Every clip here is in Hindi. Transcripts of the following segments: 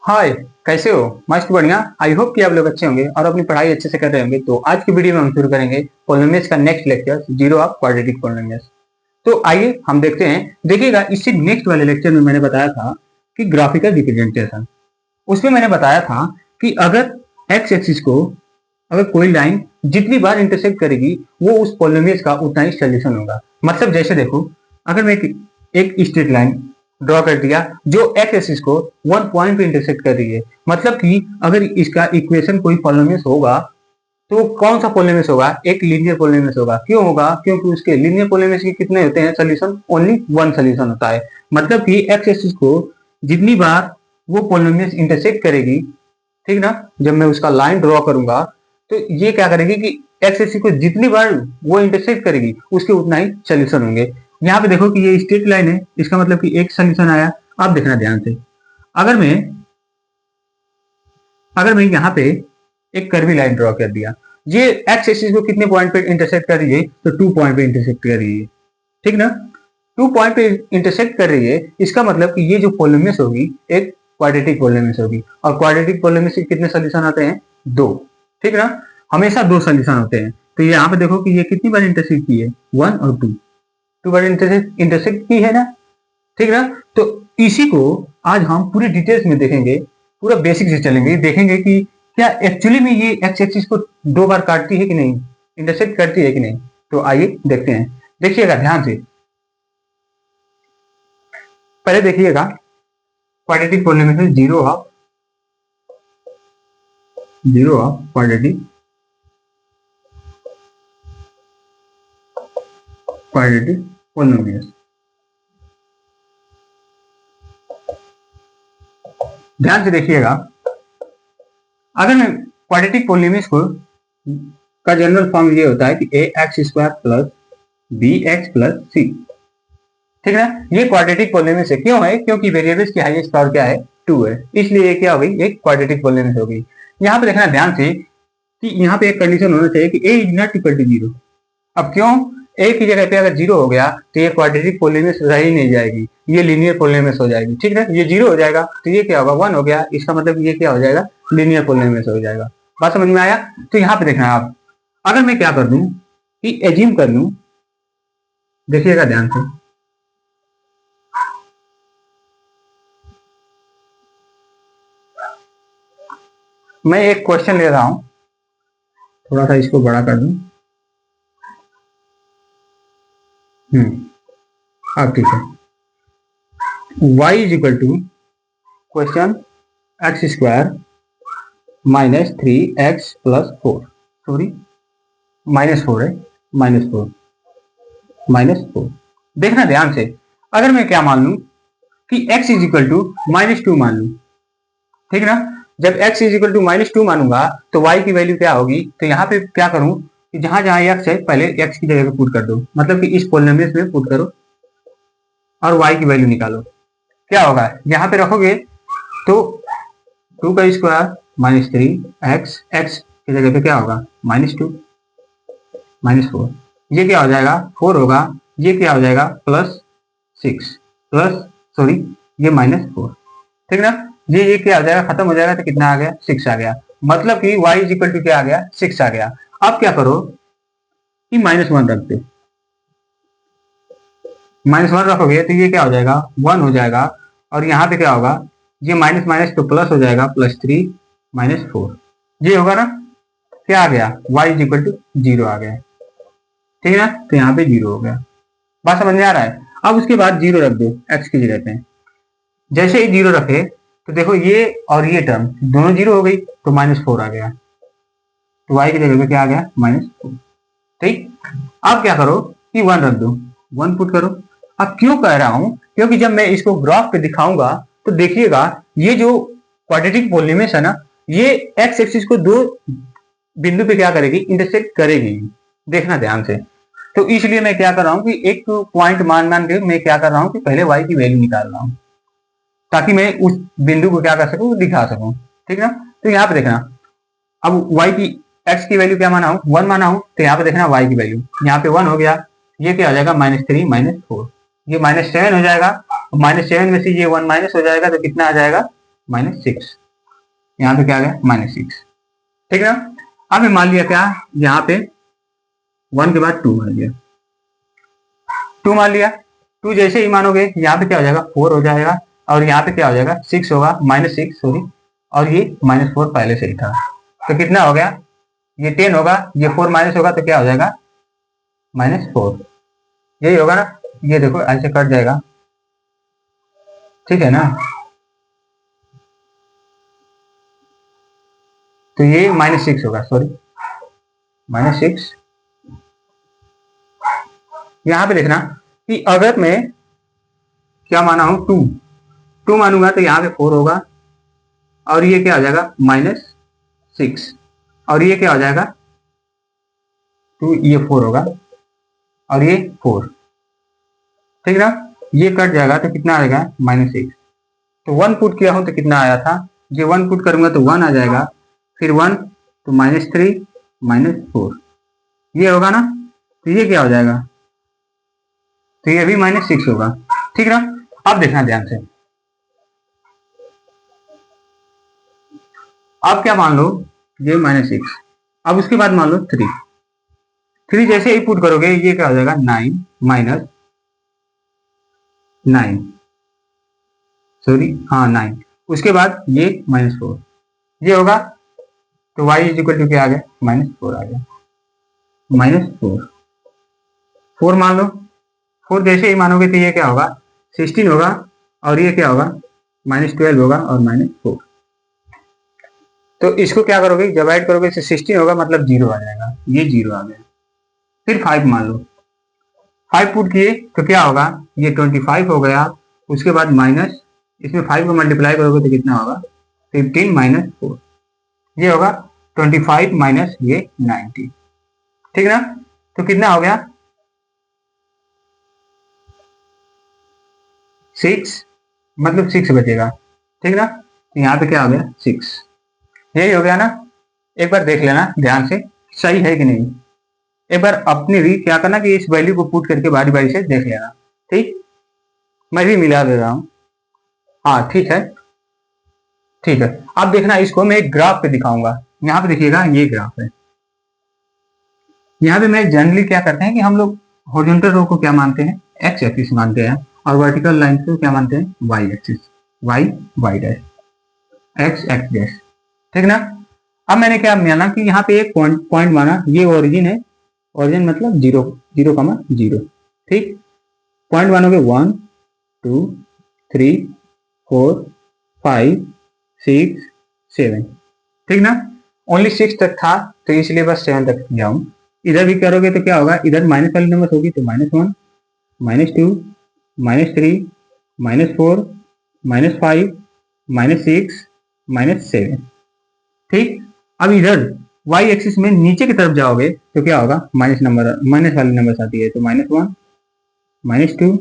हाय। कैसे हो? मस्त बढ़िया। आई होप कि आप लोग अच्छे होंगे और अपनी पढ़ाई अच्छे से कर रहे होंगे। तो आज की वीडियो में हम शुरू करेंगे पॉलिनोमियल्स का next lecture, zero of quadratic polynomials. तो आइए हम देखते हैं। देखिएगा, इससे नेक्स्ट वाले लेक्चर में मैंने बताया था कि ग्राफिकल रिप्रेजेंटेशन, उसमें मैंने बताया था कि अगर एक्स एक्सिस को अगर कोई लाइन जितनी बार इंटरसेक्ट करेगी वो उस पॉलिनोमियल्स का उतना ही सोल्यूशन होगा। मतलब जैसे देखो, अगर मैं एक स्ट्रेट लाइन ड्रॉ कर दिया जो एक्स एक्सिस को वन पॉइंट पे इंटरसेक्ट कर रही है, मतलब कि अगर इसका इक्वेशन कोई पॉलिनोमियल्स होगा तो कौन सा पॉलिनोमियल्स होगा? एक लीनियर पॉलिनोमियल्स होगा। क्यों होगा? क्योंकि उसके लीनियर पॉलिनोमियल्स के कितने होते हैं सोल्यूशन? ओनली वन सोल्यूशन होता है। मतलब कि एक्स एक्सिस को जितनी बार वो पॉलिनोमियल्स इंटरसेक्ट करेगी, ठीक ना, जब मैं उसका लाइन ड्रॉ करूंगा तो ये क्या करेगी कि एक्स एक्सिस को जितनी बार वो इंटरसेक्ट करेगी उसके उतना ही सोल्यूशन होंगे। यहाँ पे देखो कि ये स्ट्रेट लाइन है, इसका मतलब कि एक सोल्यूशन आया। अब देखना ध्यान से, अगर मैं यहाँ पे एक कर्वी लाइन ड्रॉ कर दिया, ये एक्स एक्सिस को कितने पॉइंट पे इंटरसेक्ट कर रही है? तो 2 पॉइंट पे इंटरसेक्ट कर रही है, ठीक ना। 2 पॉइंट पे इंटरसेक्ट कर रही है, इसका मतलब कि ये जो पॉलिनोमियल्स होगी एक क्वाड्रेटिक पॉलिनोमियल्स होगी। और क्वाड्रेटिक पॉलिनोमियल्स के कितने सोल्यूशन आते हैं? 2, ठीक ना। हमेशा 2 सोल्यूशन होते हैं। तो यहाँ पे देखो कि ये कितनी बार इंटरसेक्ट की है? 1 और 2 बार इंटरसेक्ट की है ना, ठीक ना। तो इसी को आज हम पूरी डिटेल्स में देखेंगे, पूरा बेसिक से चलेंगे, देखेंगे कि क्या एक्चुअली में ये एक्स एक्सिस को 2 बार काटती है कि नहीं, इंटरसेक्ट करती है कि नहीं। तो आइए देखते हैं। देखिएगा ध्यान से, पहले देखिएगा quadratic polynomial zero of quadratic polynomial. ध्यान से देखिएगा, अगर मैं क्वाड्रेटिक पॉलिनोमियल्स को का जनरल फॉर्म ये होता है कि a x square plus b x plus c, ठीक है। ये क्वाड्रेटिक पॉलिनोमियल्स है। क्यों है? क्योंकि वेरिएबल्स की हाईएस्ट पावर क्या है? 2 है, इसलिए ये क्या हो गई? एक क्वाड्रेटिक पॉलिनोमियल हो गई। यहाँ पे देखना ध्यान से कि यहाँ पे एक कंडीशन होना चाहिए कि ए इज नॉट इक्वल टू 0। अब क्यों? ए की जगह पे अगर 0 हो गया तो ये क्वाड्रेटिक पॉलिनोमियल्स रह ही नहीं जाएगी, ये लीनियर पॉलिनोमियल्स हो जाएगी, ठीक है। ये 0 हो जाएगा तो ये क्या होगा? 1 हो गया, इसका मतलब ये क्या हो जाएगा? लीनियर पॉलिनोमियल्स हो जाएगा। बात समझ में आया? तो यहाँ पे देखना है आप, अगर मैं क्या कर दूं कि एज्यूम कर लूं, देखिएगा ध्यान से, मैं एक क्वेश्चन ले रहा हूं, थोड़ा सा इसको बड़ा कर दूं। अब ठीक है, y is equal to question x square minus 3x plus 4, sorry -4 है, -4। देखना ध्यान से, अगर मैं क्या मान लूं कि x इज इक्वल टू -2 मान लूं, ठीक ना। जब x इज इक्वल टू -2 मानूंगा तो y की वैल्यू क्या होगी? तो यहाँ पे क्या करूं कि जहां जहां x है पहले x की जगह पे पुट कर दो, मतलब कि इस पॉलिनोमियल में पुट करो और y की वैल्यू निकालो। क्या होगा? यहाँ पे रखोगे तो 2 का स्क्वायर माइनस 3x, x की जगह पे क्या होगा? -2 -4, ये क्या हो जाएगा? 4 होगा, ये क्या हो जाएगा? +6 प्लस, सॉरी ये -4, ठीक ना। ये क्या हो जाएगा? खत्म हो जाएगा तो कितना आ गया? 6 आ गया। मतलब कि y इज इक्वल टू क्या आ गया? 6 आ गया। अब क्या करो कि -1 रख दो, -1 रखोगे तो ये क्या हो जाएगा? 1 हो जाएगा। और यहाँ पे क्या होगा? ये माइनस माइनस तो प्लस हो जाएगा, +3 -4, ये होगा ना। क्या आ गया? y इज इक्वल टू 0 आ गया, ठीक है ना। तो यहाँ पे 0 हो गया। बात समझ में आ रहा है? अब उसके बाद 0 रख दो x की जगह पे। जैसे ही 0 रखे तो देखो ये और ये टर्म दोनों 0 हो गई, तो -4 आ गया। तो y की जगह पे क्या आ गया? -4, ठीक। अब क्या करो कि 1 रख दो, 1 पुट करो। अब क्यों कह रहा हूं? क्योंकि जब मैं इसको ग्राफ पे दिखाऊंगा तो देखिएगा ये जो क्वाड्रेटिक पॉलिनोमियल है ना, ये एक्स एक्सिस को 2 बिंदु पे क्या करेगी? इंटरसेक्ट करेगी। देखना ध्यान से। तो इसलिए मैं क्या कर रहा हूं कि एक पॉइंट मान के मैं क्या कर रहा हूं कि पहले y की वैल्यू निकाल रहा हूं, ताकि मैं उस बिंदु को क्या कर सकूं? दिखा सकूं, ठीक ना। तो यहाँ पे देखना, अब y की x की वैल्यू क्या माना हूं? 1 माना हूं, तो यहाँ पे देखना y की वैल्यू, यहाँ पे 1 हो गया, ये क्या हो जाएगा? -3 -4, ये -7 हो जाएगा। -7 में से ये 1 माइनस हो जाएगा तो कितना आ जाएगा? -6, यहाँ पे क्या आ गया -6, ठीक है ना। अब मान लिया क्या, यहाँ पे 1 के बाद 2 मान लिया, 2 मान लिया, 2 जैसे ही मानोगे यहाँ पे क्या हो जाएगा 4 हो जाएगा, और यहाँ पे क्या हो जाएगा 6 होगा, -6 सॉरी, और ये -4 पहले से ही था, तो कितना हो गया, ये 10 होगा, ये 4 माइनस होगा तो क्या हो जाएगा -4, यही होगा ना। ये देखो ऐसे कट जाएगा, ठीक है ना। तो ये -6 होगा, सॉरी -6। यहां पे देखना कि अगर मैं क्या माना हूं 2 मानूंगा तो यहाँ पे 4 होगा, और ये क्या हो जाएगा -6, और ये क्या हो जाएगा 2, ये 4 होगा, और ये 4, ठीक ना। ये कट जाएगा तो कितना आएगा -6, तो 1 पुट किया हूं तो कितना आया था, ये 1 पुट करूंगा तो 1 आ जाएगा, फिर 1 तो -3 -4, ये होगा ना। तो ये क्या हो जाएगा, तो ये भी -6 होगा, ठीक ना। अब देखना ध्यान से, अब क्या मान लो ये -6, अब उसके बाद मान लो 3 जैसे ही पुट करोगे ये क्या हो जाएगा 9 -9 सॉरी हाँ 9, उसके बाद ये -4, ये होगा, तो y इज इक्वल टू क्या आ गया -4 आ गया, -4 मान लो, 4 जैसे ही मानोगे तो ये क्या होगा 16 होगा, और ये क्या होगा -12 होगा और -4, तो इसको क्या करोगे डिवाइड करोगे तो 16 होगा, मतलब 0 आ जाएगा, ये 0 आ गया। फिर 5 मान लो, 5 पुट किए तो क्या होगा, ये 25 हो गया, उसके बाद माइनस, इसमें 5 को मल्टीप्लाई करोगे तो कितना होगा 15 -4, ये होगा 25 माइनस ये 90, ठीक ना। तो कितना हो गया 6, मतलब 6 बचेगा, ठीक ना। तो यहाँ पे क्या हो गया 6, यही हो गया ना। एक बार देख लेना ध्यान से सही है कि नहीं, एक बार अपने भी क्या करना कि इस वैल्यू को पुट करके बारी बारी से देख लेना, ठीक। मैं भी मिला दे रहा हूं, हाँ ठीक है, ठीक है। अब देखना इसको मैं एक ग्राफ पे दिखाऊंगा, यहाँ पे देखिएगा ये ग्राफ है, यहाँ पे मैं जनरली क्या करते हैं कि हम लोग हॉरिजॉन्टल रो को क्या मानते हैं एक्स एक्सिस मानते हैं, और वर्टिकल लाइन को क्या मानते हैं y axis, y dash x x dash, ठीक ना। अब मैंने क्या माना कि यहाँ पे एक पॉइंट माना, ये ओरिजिन है, ओरिजिन मतलब 0,0, ठीक। पॉइंट मानोगे 1 2 3 4 5 6 7, ठीक ना। ओनली 6 तक था तो इसलिए बस 7 तक किया हूं। इधर भी करोगे तो क्या होगा, इधर माइनस वाली नंबर होगी तो -1 -2 -3 -4 -5 -6 -7, ठीक। अब इधर y एक्सिस में नीचे की तरफ जाओगे तो क्या होगा, माइनस वाली नंबर आती है तो -1 -2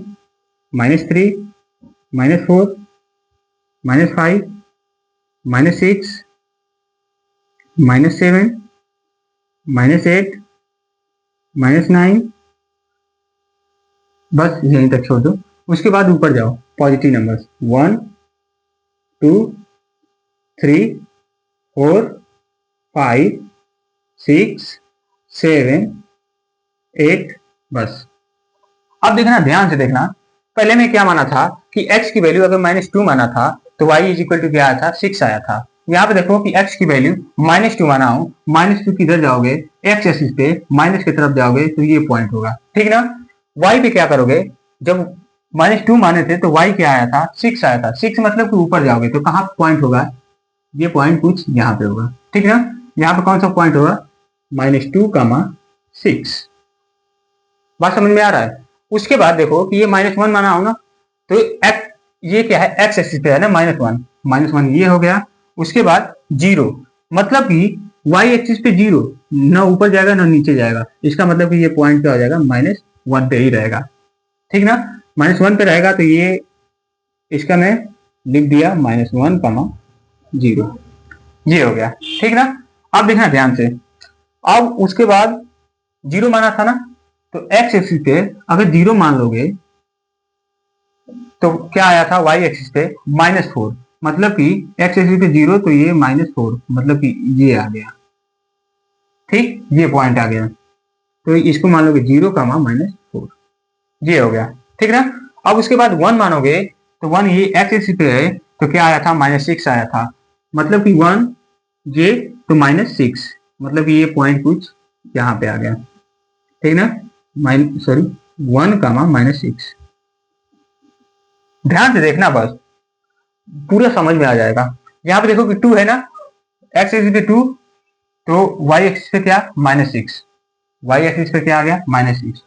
-3 -4 -5 -6 -7 -8 -9, बस यहीं तक छोड़ दो। उसके बाद ऊपर जाओ, पॉजिटिव नंबर्स 1 2 3 4 5 6 7 8, बस। अब देखना ध्यान से देखना, पहले में क्या माना था कि x की वैल्यू अगर -2 माना था तो y इज इक्वल टू क्या आया था 6 आया था। यहाँ पे देखो कि x की वैल्यू -2 माना हूं, -2 किधर जाओगे x एक्सिस पे माइनस की तरफ जाओगे तो ये पॉइंट होगा, ठीक ना। y पे क्या करोगे, जब -2 माने थे तो y क्या आया था 6 आया था, 6 मतलब कि ऊपर जाओगे तो कहाँ पॉइंट होगा, ये पॉइंट कुछ यहाँ पे होगा, ठीक ना। यहाँ पे कौन सा पॉइंट होगा -2, 6, बात समझ में आ रहा है। उसके बाद देखो कि ये -1 माना हो ना, तो x ये क्या है x एक्सिस पे है ना -1 ये हो गया। उसके बाद 0, मतलब कि y एक्सिस पे 0, ना ऊपर जाएगा ना नीचे जाएगा, इसका मतलब कि ये पॉइंट क्या हो जाएगा -1 पे ही रहेगा, ठीक ना। -1 पे रहेगा तो ये इसका मैं लिख दिया -1, 0, ये हो गया, ठीक ना। अब देखना ध्यान से, अब उसके बाद 0 माना था ना, तो x एक्सिस पे अगर 0 मान लोगे तो क्या आया था y एक्सिस पे -4, मतलब कि x एक्सिस पे 0 तो ये -4, मतलब कि ये आ गया, ठीक, ये पॉइंट आ गया। तो इसको मान लोगे 0, -4, ये हो गया, ठीक ना। अब उसके बाद 1 मानोगे तो 1 ये x एक्सिस पे है तो क्या आया था, -6 आया था, मतलब कि 1 ये तो -6, मतलब कि ये पॉइंट कुछ यहाँ पे आ गया, ठीक ना। 1, -6, ध्यान से देखना बस, पूरा समझ में आ जाएगा। यहाँ पे देखो कि 2 है ना, x एक्सिस पे 2, तो y एक्सिस पे क्या, -6, y एक्सिस पे क्या आ गया, -6,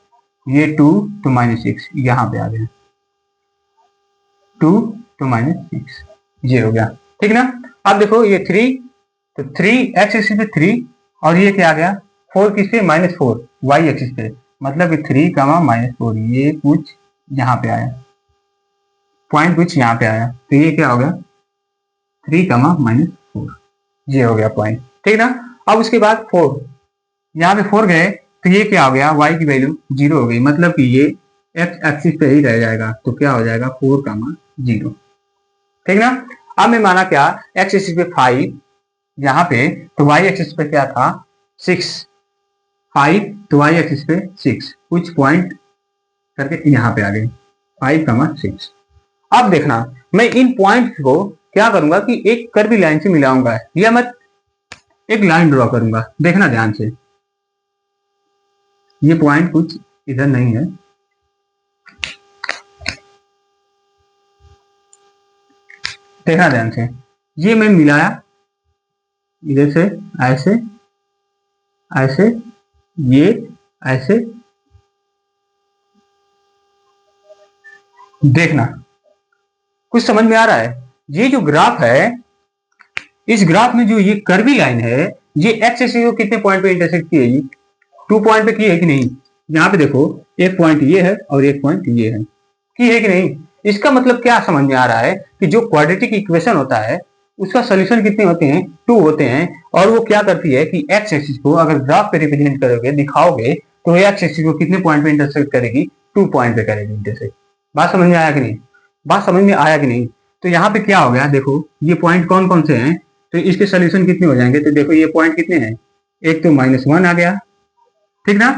ये 2 तो -6 यहाँ पे आ गया, 2 तो -6, ये हो गया, ठीक ना। अब देखो ये 3, तो 3 x एक्सिस पे 3, और ये क्या आ गया, 4 किस पे, -4 y एक्सिस पे, मतलब कि 3, -4, ये कुछ यहाँ पे आया, पॉइंट कुछ यहाँ पे आया, तो ये क्या हो गया, 3, -4, ये हो गया पॉइंट, ठीक ना। अब उसके बाद 4, यहाँ पे 4 गए तो ये क्या हो गया, y की वैल्यू 0 हो गई, मतलब कि ये x एक्सिस पे ही रह जाएगा, तो क्या हो जाएगा 4, 0, ठीक ना। अब मैं माना क्या, x एक्सिस पे 5 यहाँ पे, तो y एक्सिस पे क्या था, 6, 5 तो y एक्सिस पे 6, कुछ पॉइंट करके यहाँ पे आ गए, 5, 6। अब देखना, मैं इन पॉइंट्स को क्या करूंगा कि एक कर्वी लाइन से मिलाऊंगा, या मैं एक लाइन ड्रॉ करूंगा, देखना ध्यान से, ये पॉइंट कुछ इधर नहीं है, देखना ध्यान से, ये मैं मिलाया इधर से, ऐसे ऐसे, ये ऐसे, देखना कुछ समझ में आ रहा है। ये जो ग्राफ है, इस ग्राफ में जो ये कर्वी लाइन है, ये एक्स एक्सिस को कितने पॉइंट पे इंटरसेक्ट की है, 2 पॉइंट पे की है कि नहीं, यहाँ पे देखो एक पॉइंट ये है और एक पॉइंट ये है, की है कि नहीं। इसका मतलब क्या समझ में आ रहा है कि जो क्वाड्रेटिक इक्वेशन होता है उसका सोल्यूशन कितने होते हैं, 2 होते हैं, और वो क्या करती है कि एक्स एक्सिस को अगर ग्राफ पे रिप्रेजेंट करोगे, दिखाओगे, तो एक्स एक्सिस को कितने पॉइंट पे इंटरसेक्ट करेगी, 2 पॉइंट पे करेगी इंटरसेक्ट। बात समझ में आया कि नहीं, बात समझ में आया कि नहीं। तो यहाँ पे क्या हो गया, देखो ये पॉइंट कौन कौन से हैं, तो इसके सोल्यूशन कितने हो जाएंगे, तो देखो ये पॉइंट कितने हैं, एक तो -1 आ गया, ठीक ना।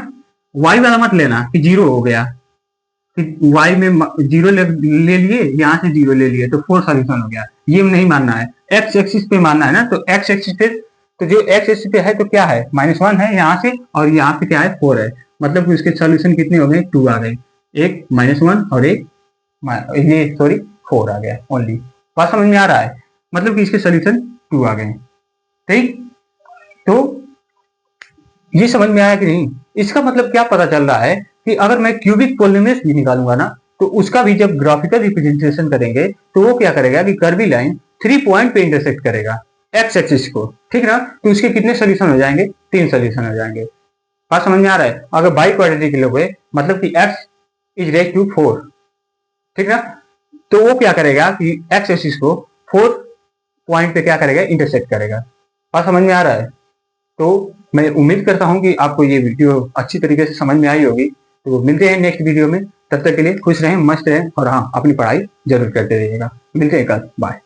y वाला मत लेना कि 0 हो गया, कि y में 0 ले लिए, यहाँ से 0 ले लिए, तो 4 सोल्यूशन हो गया, ये नहीं मानना है, x एक्सिस पे मानना है ना। तो x एक्सिस पे, तो जो x एक्सिस पे है तो क्या है, -1 है यहाँ से, और यहाँ पे क्या है, 4 है, मतलब कि उसके सोल्यूशन कितने हो गए, 2 आ गए, एक -1 और एक ये 4 आ गया ओनली। बात समझ में आ रहा है, मतलब कि इसके सोल्यूशन 2 आ गए, ठीक। तो ये समझ में आया कि नहीं। इसका मतलब क्या पता चल रहा है कि अगर मैं क्यूबिक पोलिनोमियल्स भी निकालूंगा ना, तो उसका भी जब ग्राफिकल रिप्रेजेंटेशन करेंगे तो वो क्या करेगा कि कर्वी लाइन 3 पॉइंट पे इंटरसेक्ट करेगा एक्स एक्सिस को, ठीक ना। तो उसके कितने सोल्यूशन हो जाएंगे, 3 सोल्यूशन हो जाएंगे। बात समझ में आ रहा है। अगर बाई क्वाड्रेटिक लोगे, मतलब कि x इज रेज टू 4, ठीक ना, तो वो क्या करेगा कि एक्स एक्सिस को 4 पॉइंट पे क्या करेगा, इंटरसेक्ट करेगा। बात समझ में आ रहा है। तो मैं उम्मीद करता हूं कि आपको ये वीडियो अच्छी तरीके से समझ में आई होगी। तो मिलते हैं नेक्स्ट वीडियो में, तब तक के लिए खुश रहें, मस्त रहें, और हाँ, अपनी पढ़ाई जरूर करते रहिएगा। मिलते हैं कल, बाय।